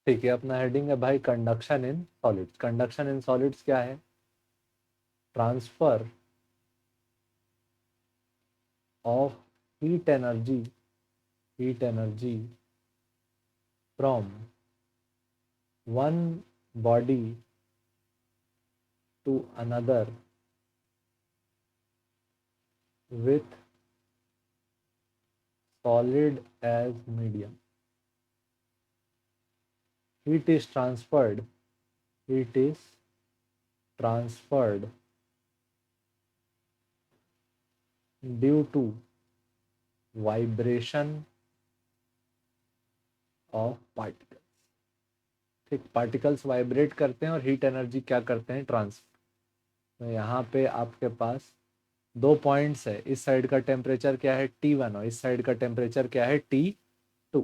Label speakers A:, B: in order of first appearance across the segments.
A: ठीक है, अपना हेडिंग है भाई conduction in solids. Conduction in solids क्या है? Transfer of heat energy, heat energy from one body to another with solid as medium. Heat is transferred. Heat is transferred due to vibration of particles. ठीक, particles vibrate करते हैं और heat energy क्या करते हैं? Transfer. तो यहाँ पे आपके पास दो पॉइंट्स है। इस साइड का टेम्परेचर क्या है? T1 और इस साइड का टेम्परेचर क्या है? T2।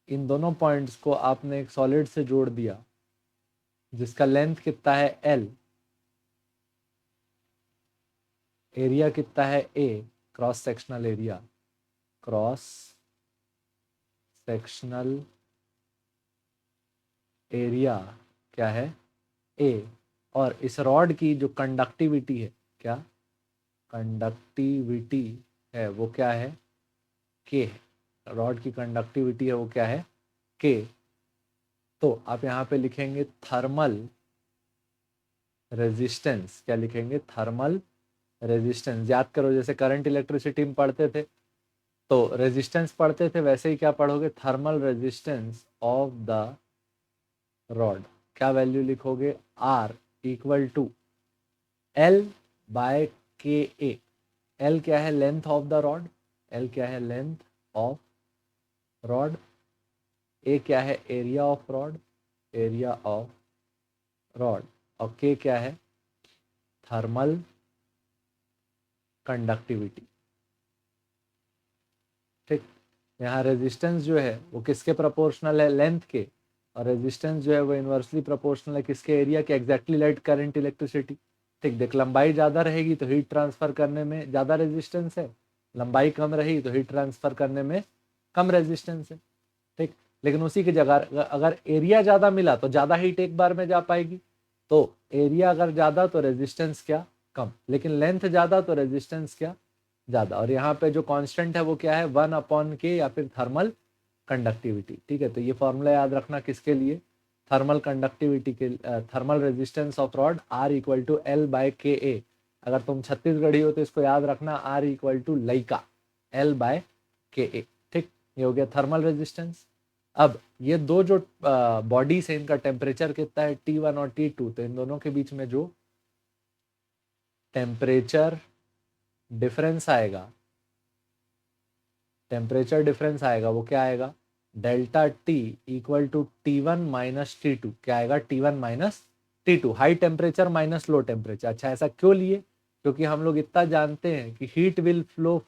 A: इन दोनों पॉइंट्स को आपने एक सॉलिड से जोड़ दिया जिसका लेंथ कितना है? L। एरिया कितना है? A। Cross sectional area, cross sectional area क्या है? A। और इस रॉड की जो कंडक्टिविटी है, क्या कंडक्टिविटी है वो क्या है? K है। रॉड की कंडक्टिविटी है वो क्या है? K। तो आप यहाँ पे लिखेंगे थर्मल रेजिस्टेंस। क्या लिखेंगे? Thermal resistance. याद करो जैसे करंट इलेक्ट्रिसिटी में पढ़ते थे तो रेजिस्टेंस पढ़ते थे, वैसे ही क्या पढ़ोगे? Thermal resistance of the rod. क्या वैल्यू लिखोगे? R equal to L by K A. L क्या है? Length of the rod. L क्या है? Length of rod. A क्या है? Area of rod, area of rod. और K क्या है? Thermal conductivity. ठीक, यहाँ रेजिस्टेंस जो है वो किसके प्रोपोर्शनल है? लेंथ के। और रेजिस्टेंस जो है वो इनवर्सली प्रोपोर्शनल है किसके? एरिया के। Exactly light current electricity. ठीक, देख लंबाई ज़्यादा रहेगी तो हीट ट्रांसफर करने में ज़्यादा रेजिस्टेंस है, लंबाई कम रही तो हीट ट्रांसफर करने में कम रेजिस्टेंस है। ठीक, लेकिन उसी की जगह अगर एरिया ज़्यादा मिला तो ज़्यादा हीट एक बार में जा पाएगी। तो एरिया अगर ज़्यादा तो रेजिस्टेंस क्या? कम। लेकिन लेंथ ज़्यादा तो रेजिस्टेंस क्या? ज़्यादा। और यहाँ पे जो कांस्टेंट है वो क्या है? 1/k या फिर थर्मल कंडक्टिविटी। ठीक है, तो ये फॉर्मूला याद रखना किसके लिए? थर्मल कंडक्टिविटी के, thermal resistance of rod R equal to L by K A. अगर तुम छत्तीसगढ़ी हो तो इसको याद रखना R इक्वल टू लइका L बाय के ए। ठीक, ये हो गया थर्मल रेजिस्टेंस। अब ये दो जो बॉडीज है इनका टेम्परेचर कितना है? T1 और T2। तो इन दोनों के बीच में जो टेम्परेचर डिफरेंस आएगा, टेम्परेचर डिफरेंस आएगा वो क्या आएगा? Delta T equal to T1 minus T2। क्या आएगा? T1 minus T2। High temperature minus low temperature. अच्छा, ऐसा क्यों लिए? क्योंकि हम लोग इतना जानते हैं कि heat will flow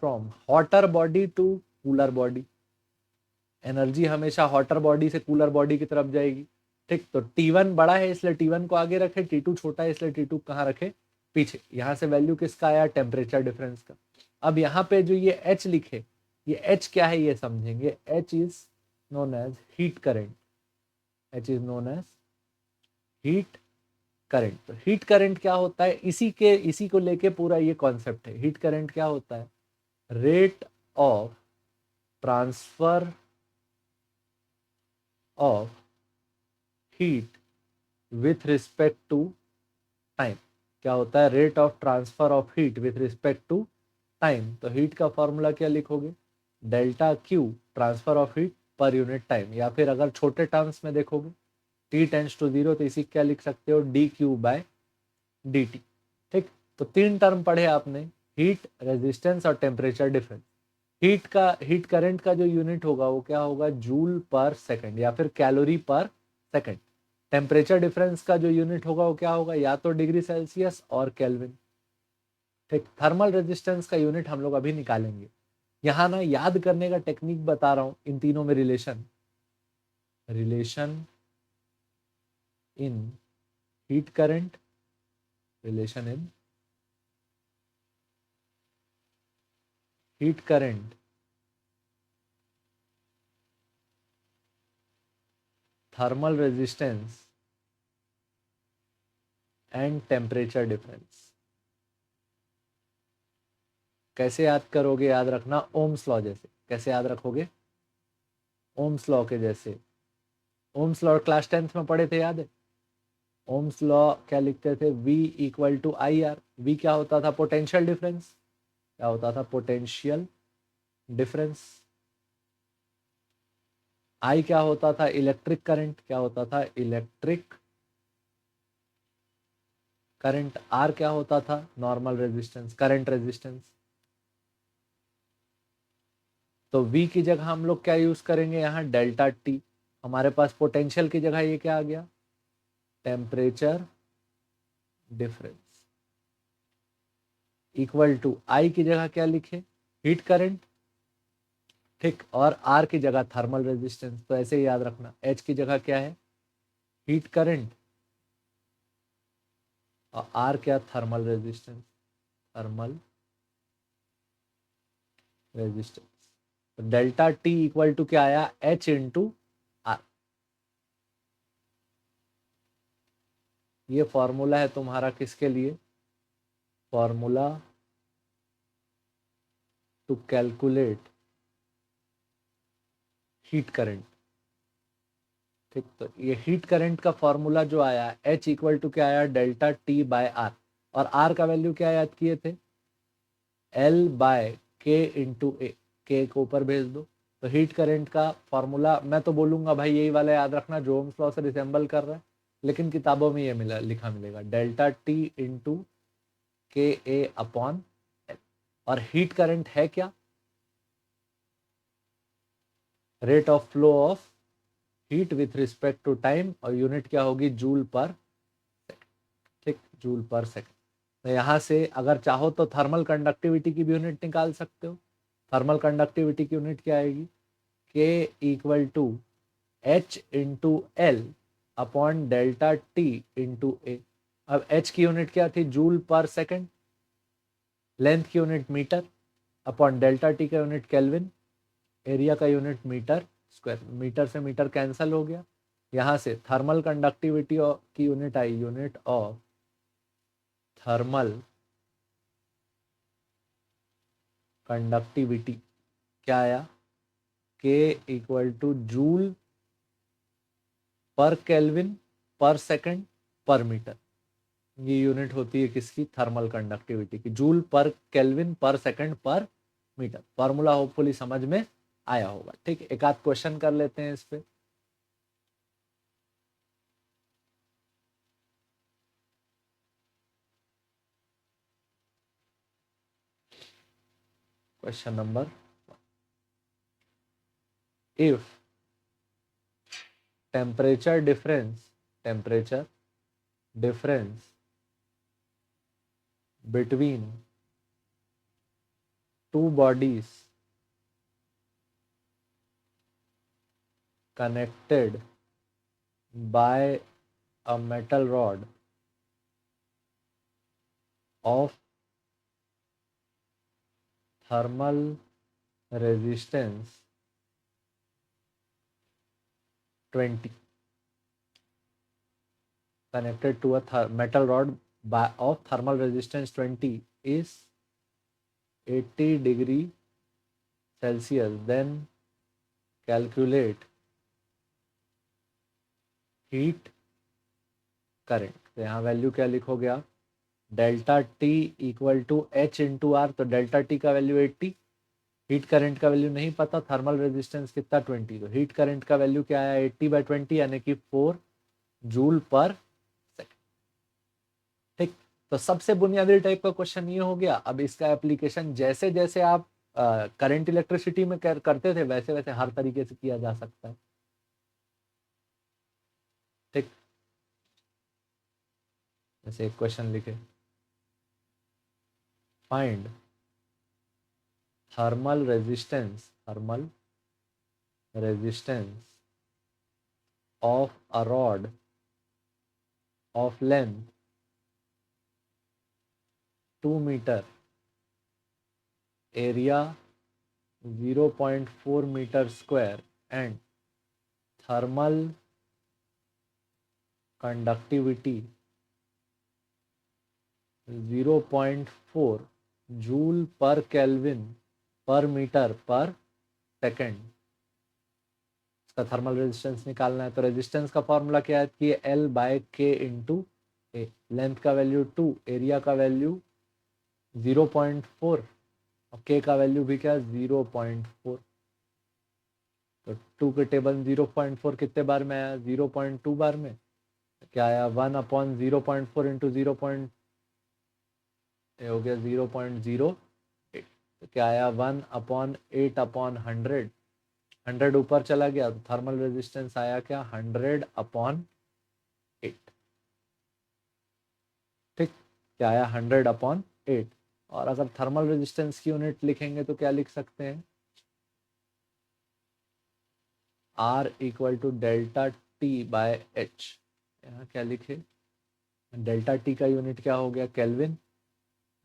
A: from hotter body to cooler body. Energy हमेशा हॉटर बॉडी से कूलर बॉडी की तरफ जाएगी। ठीक, तो T1 बड़ा है इसलिए T1 को आगे रखे, T2 छोटा है इसलिए T2 कहाँ रखे? पीछे। यहाँ से वैल्यू किसका आया? टेम्परेचर डिफरेंस का। अब यहाँ पे जो ये H लिखे, ये H क्या है ये समझेंगे। H is known as heat current. H is known as heat current. तो हीट करंट क्या होता है? इसी को लेके पूरा ये कॉन्सेप्ट है। हीट करंट क्या होता है? Rate of transfer of heat with respect to time. क्या होता है? Rate of transfer of heat with respect to time. तो हीट का फॉर्मूला क्या लिखोगे? Delta q, transfer of heat per unit time. या फिर अगर छोटे टर्म्स में देखोगे टी टेंस टू जीरो तो इसी क्या लिख सकते हो? D Q by D T. ठीक, तो तीन टर्म पढ़े आपने, हीट, रेजिस्टेंस और टेम्परेचर डिफरेंस। हीट करंट का जो यूनिट होगा वो क्या होगा? जूल पर सेकंड या फिर कैलोरी पर सेकंड। टेम्परेचर डिफरेंस का जो यूनिट होगा वो क्या होगा? या तो डिग्री सेल्सियस और केल्विन। ठीक, थर्मल रेजिस्टेंस का यूनिट हम लोग अभी निकालेंगे। यहाँ ना याद करने का टेक्निक बता रहा हूं, इन तीनों में relation relation in heat current, relation in heat current thermal resistance and temperature difference. कैसे याद करोगे? याद रखना ओम्स लॉ जैसे। कैसे याद रखोगे? ओम्स लॉ के जैसे। ओम्स लॉ क्लास 10th में पढ़े थे, याद है? ओम्स लॉ क्या लिखते थे? V equal to I R. V क्या होता था? Potential difference. क्या होता था? Potential difference. I क्या होता था? Electric current. क्या होता था? Electric current. R क्या होता था? Normal resistance, current resistance. तो V की जगह हम लोग क्या यूज करेंगे यहाँ? Delta T. हमारे पास पोटेंशियल की जगह ये क्या आ गया? Temperature difference. Equal to I की जगह क्या लिखे? Heat current. ठीक, और R की जगह थर्मल रेजिस्टेंस। तो ऐसे ही याद रखना, H की जगह क्या है? हीट करंट, और R क्या? Thermal resistance. Thermal resistance. तो डेल्टा टी इक्वल टू क्या आया? H into R. ये फॉर्मूला है तुम्हारा किसके लिए? Formula to calculate heat current. ठीक, तो ये हीट करंट का फॉर्मूला जो आया, H इक्वल टू क्या आया? Delta T by R. और R का वैल्यू क्या याद किए थे? L by K into A. K को ऊपर भेज दो। तो हीट करंट का फॉर्मूला मैं तो बोलूंगा भाई यही वाला याद रखना जो ओम्स लॉ से रिसेंबल कर रहा है, लेकिन किताबों में ये मिला, लिखा मिलेगा delta T into K A upon L. और हीट करंट है क्या? Rate of flow of heat with respect to time, और यूनिट क्या होगी? Joule per second. ठीक, जूल पर सेकेंड। तो यहाँ से अगर चाहो तो थर्मल कंडक्टिविटी की भी यूनिट निकाल सकते हो। थर्मल कंडक्टिविटी की यूनिट क्या आएगी? K equal to H into l upon delta T into a. अब एच की यूनिट क्या थी? Joule per second. लेंथ की unit metre, upon delta T का यूनिट केल्विन, एरिया का यूनिट मीटर स्क्वायर। मीटर से मीटर कैंसल हो गया। यहाँ से थर्मल कंडक्टिविटी की यूनिट आई, यूनिट ऑफ थर्मल कंडक्टिविटी क्या आया? K equal to joule per kelvin per second per metre. ये यूनिट होती है किसकी? थर्मल कंडक्टिविटी की। Joule per kelvin per second per metre. Formula hopefully समझ में आया होगा। ठीक, एक आध क्वेश्चन कर लेते हैं इस पे। Question number, if temperature difference between two bodies connected by a metal rod of thermal resistance 20, connected to a metal rod of thermal resistance 20 is 80 degree Celsius, then calculate heat current। तो यहाँ value क्या लिखोगे आप? Delta T equal to H into R. तो delta T का value 80, heat current का value नहीं पता, थर्मल रेजिस्टेंस कितना? 20। तो हीट करंट का वैल्यू क्या आया? 80/20 यानी कि 4 जूल पर सेकेंड। ठीक, तो सबसे बुनियादी टाइप का क्वेश्चन ये हो गया। अब इसका एप्लीकेशन जैसे जैसे आप करंट इलेक्ट्रिसिटी में करते थे वैसे वैसे हर तरीके से किया जा सकता है। ठीक, जैसे एक क्वेश्चन लिखे, find thermal resistance of a rod of length 2 metre, area 0.4 metre square, and thermal conductivity 0.4 joule per kelvin per metre per second. इसका थर्मल रेजिस्टेंस निकालना है। तो रेजिस्टेंस का फॉर्मूला क्या है कि L by K into A, length का value 2, area का वैल्यू 0.4 और के का वैल्यू भी क्या है 0.4। तो 2 के टेबल 0.4 कितने बार में आया 0.2 बार में। क्या आया 1/0.4 इंटू 0. ये हो गया 0.08। तो क्या आया 1/8/100। 100 ऊपर चला गया तो थर्मल रेजिस्टेंस आया क्या 100/8। ठीक, क्या आया 100/8। और अगर थर्मल रेजिस्टेंस की यूनिट लिखेंगे तो क्या लिख सकते हैं R equal to delta T by H. यहाँ क्या लिखे डेल्टा टी का यूनिट क्या हो गया kelvin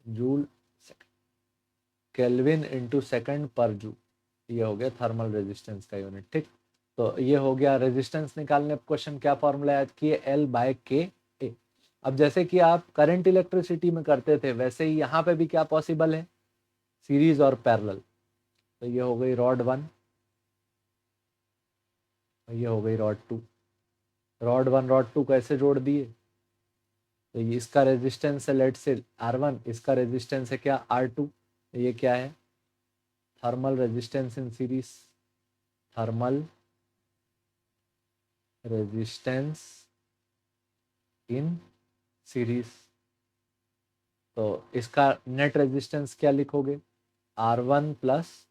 A: joule kelvin into second पर जूल। ये हो गया थर्मल रेजिस्टेंस का यूनिट। ठीक, तो ये हो गया रेजिस्टेंस निकालने क्वेश्चन क्या फॉर्मूला याद किए L बाय के ए। अब जैसे कि आप करंट इलेक्ट्रिसिटी में करते थे वैसे ही यहाँ पे भी क्या पॉसिबल है सीरीज और पैरेलल। तो ये हो गई रॉड 1, ये हो गई रॉड 2। रॉड 1 रॉड 2 कैसे जोड़ दिए तो ये इसका रेजिस्टेंस है लेट से R1, इसका रेजिस्टेंस है क्या R2। ये क्या है thermal resistance in series, thermal resistance in series. तो इसका नेट रेजिस्टेंस क्या लिखोगे R1 प्लस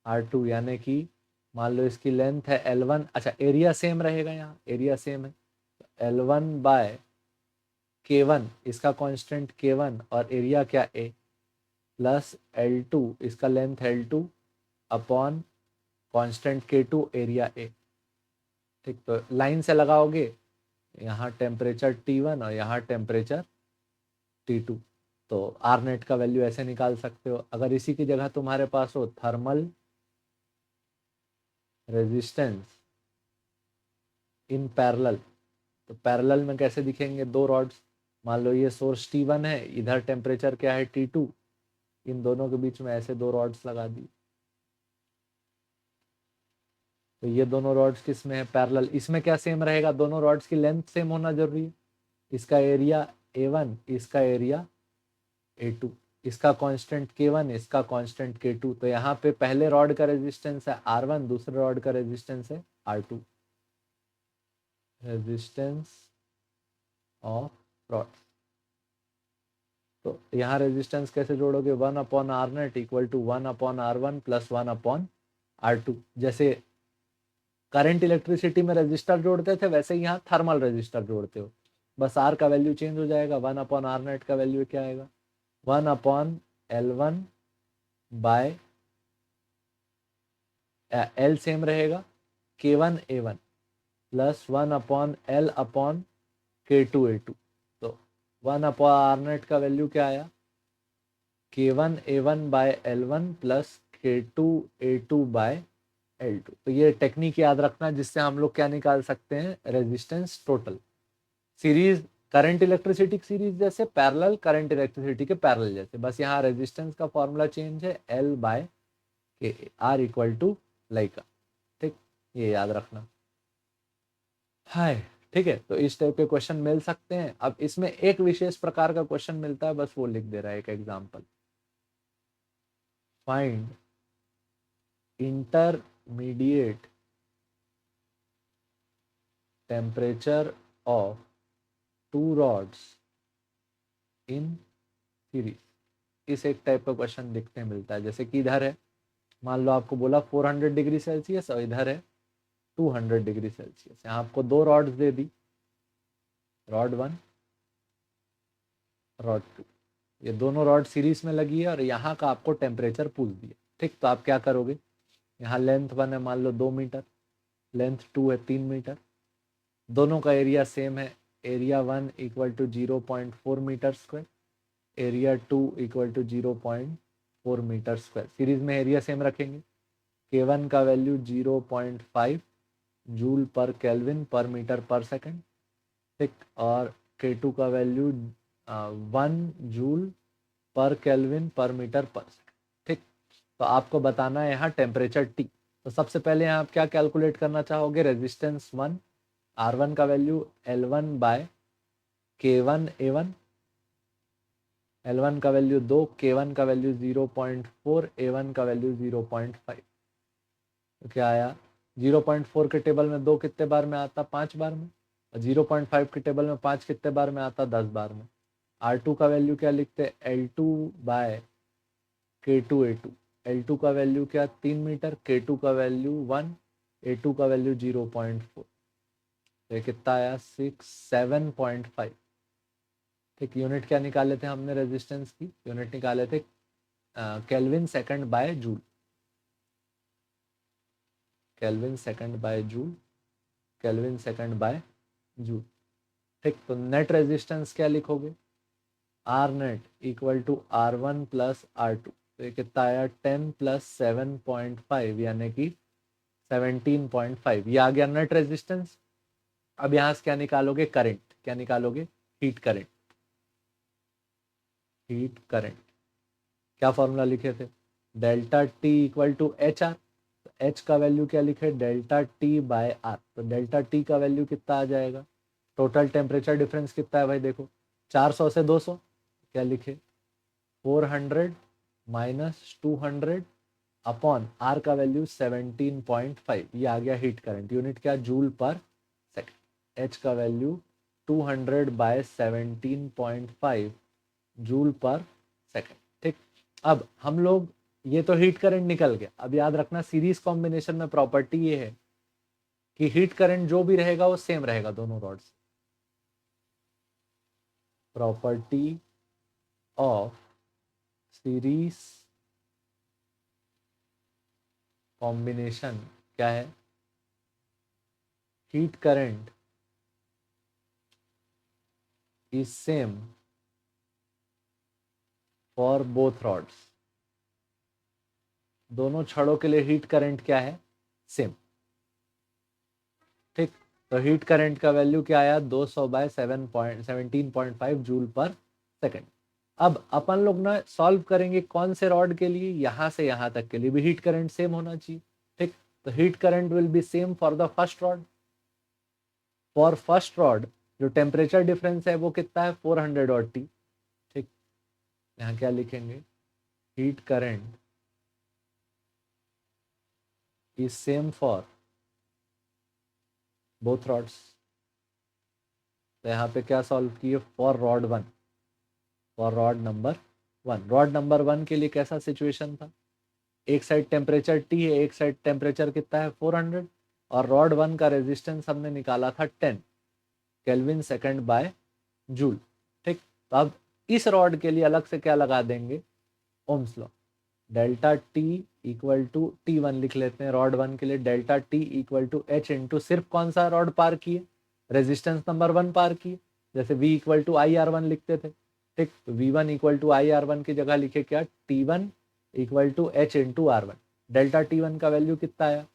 A: R2 यानी कि मान लो इसकी लेंथ है L1। अच्छा एरिया सेम रहेगा, यहाँ एरिया सेम है L1 बाय K1 इसका कांस्टेंट K1 और एरिया क्या A प्लस L2 इसका length L2 upon constant K2 area A। ठीक, तो लाइन से लगाओगे यहाँ टेम्परेचर T1 और यहाँ टेम्परेचर T2। तो R नेट का वैल्यू ऐसे निकाल सकते हो। अगर इसी की जगह तुम्हारे पास हो थर्मल रेजिस्टेंस इन पैरेलल, तो पैरेलल में कैसे दिखेंगे दो रॉड्स। मान लो ये सोर्स T1 है, इधर टेम्परेचर क्या है T2, इन दोनों के बीच में ऐसे दो रॉड्स लगा दी। तो ये दोनों रॉड्स किस में है पैरेलल। इसमें क्या सेम रहेगा दोनों रॉड्स की लेंथ सेम होना जरूरी है। इसका एरिया A1 इसका एरिया A2, इसका कांस्टेंट K1 इसका कांस्टेंट K2। तो यहाँ पे पहले रॉड का रेजिस्टेंस है R1, दूसरे रॉड का रेजिस्टेंस है R2। Resistance of rod. तो यहाँ रेजिस्टेंस कैसे जोड़ोगे 1/R net equal to 1/R1 plus 1/R2। जैसे करंट इलेक्ट्रिसिटी में रेजिस्टर जोड़ते थे वैसे यहाँ थर्मल रेजिस्टर जोड़ते हो, बस R का वैल्यू चेंज हो जाएगा। 1/R नेट का वैल्यू क्या आएगा 1/L1 बाय L सेम रहेगा K1 A1 plus 1/L upon K2 A2। तो 1/R नेट का वैल्यू क्या आया K1 A1 bye L1 plus K2 A2 bye L2। तो ये टेक्निक याद रखना जिससे हम लोग क्या निकाल सकते हैं resistance total. Series current electricity series जैसे, पैरेलल करंट इलेक्ट्रिसिटी के पैरेलल जैसे, बस यहाँ रेजिस्टेंस का फॉर्मूला चेंज है L बाय के R इक्वल टू लाइका। ठीक, ये याद रखना। हाय ठीक है, तो इस टाइप के क्वेश्चन मिल सकते हैं। अब इसमें एक विशेष प्रकार का क्वेश्चन मिलता है, बस वो लिख दे रहा है एक example. Find intermediate temperature of two rods in series. इस एक टाइप का क्वेश्चन देखने मिलता है। जैसे कि इधर है मान लो आपको बोला 400 डिग्री सेल्सियस और इधर है 200 डिग्री सेल्सियस। यहाँ आपको दो रॉड्स दे दी, रॉड 1 रॉड 2। ये दोनों रॉड सीरीज में लगी है और यहाँ का आपको टेम्परेचर पूछ दिया। ठीक, तो आप क्या करोगे यहाँ लेंथ 1 है मान लो 2 मीटर, लेंथ 2 है 3 मीटर, दोनों का एरिया सेम है। Area 1 equal to 0.4 metre square, area 2 equal to 0.4 metre square. Series में एरिया सेम रखेंगे। K1 का value 0.5 joule per kelvin per metre per second, ठीक, और K2 का value 1 joule per kelvin per metre per second. ठीक, तो आपको बताना है यहाँ टेम्परेचर T। तो सबसे पहले यहाँ आप क्या कैलकुलेट करना चाहोगे, रेजिस्टेंस 1, R1 का value L1 bye K1 A1, L1 का वैल्यू 2, K1 का वैल्यू 0.4, A1 का वैल्यू 0.5। तो क्या आया, 0.4 के टेबल में 2 कितने बार में आता, 5 बार में, और 0.5 के टेबल में 5 कितने बार में आता, 10 बार में। R2 का वैल्यू क्या लिखते, L2 bye K2 A2। L2 का वैल्यू क्या 3 मीटर, K2 का वैल्यू 1, A2 का वैल्यू 0.4। तो ये कितना आया, 7.5। ठीक, यूनिट क्या निकाले थे हमने, रेजिस्टेंस की यूनिट निकाले थे kelvin second by joule, kelvin second by joule, kelvin second by joule. ठीक, तो नेट रेजिस्टेंस क्या लिखोगे, R net equal to R1 plus R2। तो ये कितना आया, 10 प्लस 7.5 यानी कि 17.5। ये आ गया नेट रेजिस्टेंस। अब यहाँ से क्या निकालोगे, करंट, क्या निकालोगे, हीट करंट। हीट करंट क्या फॉर्मूला लिखे थे, delta T equal to H R. H का वैल्यू क्या लिखे, डेल्टा टी बाय आर। तो डेल्टा टी का वैल्यू कितना आ जाएगा, टोटल टेम्परेचर डिफरेंस कितना है भाई, देखो 400 से 200, क्या लिखे 400 माइनस 200 अपॉन आर का वैल्यू 17.5। ये आ गया हीट करंट, यूनिट क्या, जूल पर सेकंड। एच का value 200 by 17.5 joule per second. ठीक, अब हम लोग, ये तो हीट करंट निकल गया। अब याद रखना सीरीज कॉम्बिनेशन में प्रॉपर्टी ये है कि हीट करंट जो भी रहेगा वो सेम रहेगा दोनों rods. Property of series combination क्या है, heat current is same for both rods. दोनों छड़ों के लिए हीट करंट क्या है, सेम। ठीक, तो हीट करंट का वैल्यू क्या आया, 200 बाय 17.5 जूल पर सेकंड। अब अपन लोग ना सॉल्व करेंगे कौन से रॉड के लिए, यहां से यहां तक के लिए भी हीट करंट सेम होना चाहिए। ठीक, तो heat current will be same for the first rod. For first rod जो टेम्परेचर डिफरेंस है वो कितना है, 400 और टी। ठीक, यहाँ क्या लिखेंगे, heat current is same for both rods. तो यहाँ पे क्या सॉल्व किए, for rod 1, for rod number 1। Rod number 1 के लिए कैसा सिचुएशन था, एक साइड टेम्परेचर T है, एक साइड टेम्परेचर कितना है 400, और रॉड 1 का रेजिस्टेंस हमने निकाला था 10 केल्विन सेकंड बाय जूल। ठीक, तो अब इस रॉड के लिए अलग से क्या लगा देंगे, ohm's law. Delta T equal to T1 लिख लेते हैं रॉड 1 के लिए, delta T equal to H into सिर्फ कौन सा रॉड पार किए, रेजिस्टेंस नंबर 1 पार किए, जैसे V इक्वल टू IR1 लिखते थे। ठीक, तो V1 इक्वल टू IR1 की जगह लिखे क्या, T1 equal to H into R1। Delta T1 का वैल्यू कितना आया,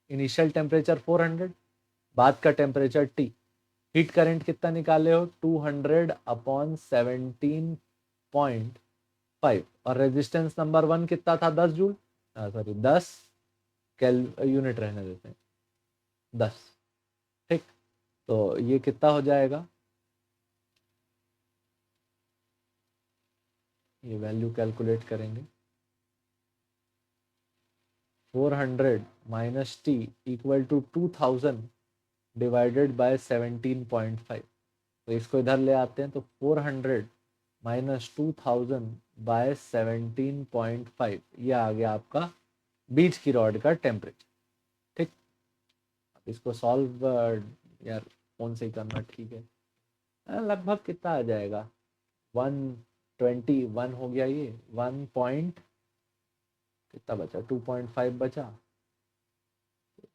A: इनिशियल टेम्परेचर 400, बाद का टेम्परेचर T। हीट करंट कितना निकाले हो, 200 अपॉन 17.5, और रेजिस्टेंस नंबर 1 कितना था, 10 जूल, सॉरी 10 कैल, यूनिट रहने देते हैं 10। ठीक, तो ये कितना हो जाएगा, ये वैल्यू कैलकुलेट करेंगे, 400 minus T equal to 2000 divided by 17.5। तो इसको इधर ले आते हैं, तो 400 माइनस 2000 बाय 17.5, ये आ गया आपका बीच की रॉड का टेम्परेचर। ठीक, इसको सॉल्व यार फोन से ही करना ठीक है। लगभग कितना आ जाएगा, 121 हो गया, ये 1 पॉइंट कितना बचा, 2.5 बचा,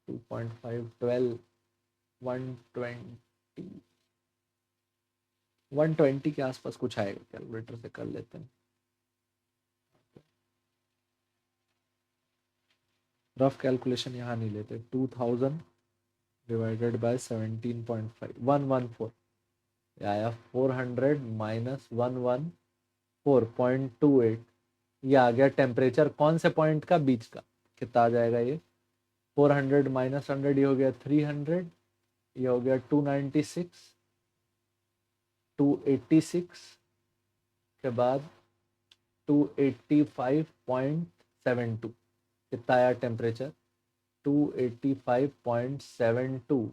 A: 2.5 12 120, 120 के आसपास कुछ आएगा, कैलकुलेटर से कर लेते हैं, रफ कैलकुलेशन यहाँ नहीं लेते। 2000 डिवाइडेड बाय 17.5, 114, ये आया 400 माइनस 114.28, ये आ गया टेम्परेचर कौन से पॉइंट का, बीच का। कितना आ जाएगा ये, 400 माइनस 100, ये हो गया 300, ये हो गया 296, 286 के बाद 285.72, कितना आया टेम्परेचर, 285.72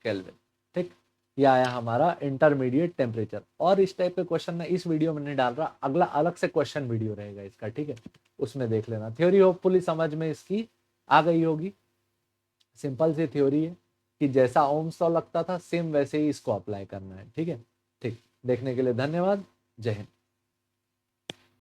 A: केल्विन। ठीक, ये आया हमारा इंटरमीडिएट टेम्परेचर। और इस टाइप के क्वेश्चन मैं इस वीडियो में नहीं डाल रहा, अगला अलग से क्वेश्चन वीडियो रहेगा इसका, ठीक है, उसमें देख लेना। थ्योरी होपफुली समझ में इसकी आ गई होगी। सिंपल सी थ्योरी है कि जैसा ओम्स लॉ लगता था सेम वैसे ही इसको अप्लाई करना है, ठीक है। ठीक, देखने के लिए धन्यवाद, जय हिंद।